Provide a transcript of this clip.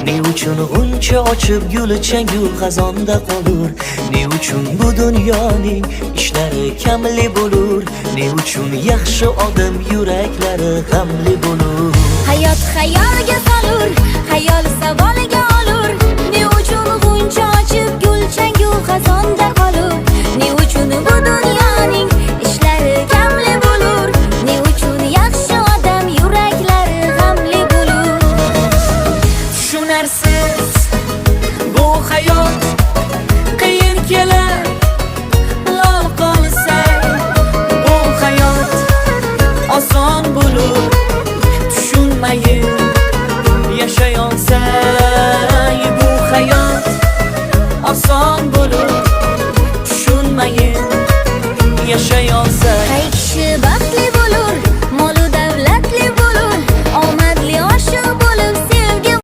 Ne uchun g'uncha ochib guli changu xazonda qolur? Ne uchun bu dunyoning ishlari kamli bo'lur? Ne uchun yaxshi odam yuraklari g'amli bo'lur? Hayot xayolga solur, xayol savolga olur. Ne uchun g'uncha ochib gul changu xazonda qolur? Ne uchun bu dunyoning ishlari kamli bo'lur? Ne uchun yaxshi odam yuraklari g'amli bo'lur? Tushunarsiz bu hayot qiyin kelar, lol qolsang bu hayot oson bo'lur. Tushunmayin yashay olsang bu hayot oson bo'lur.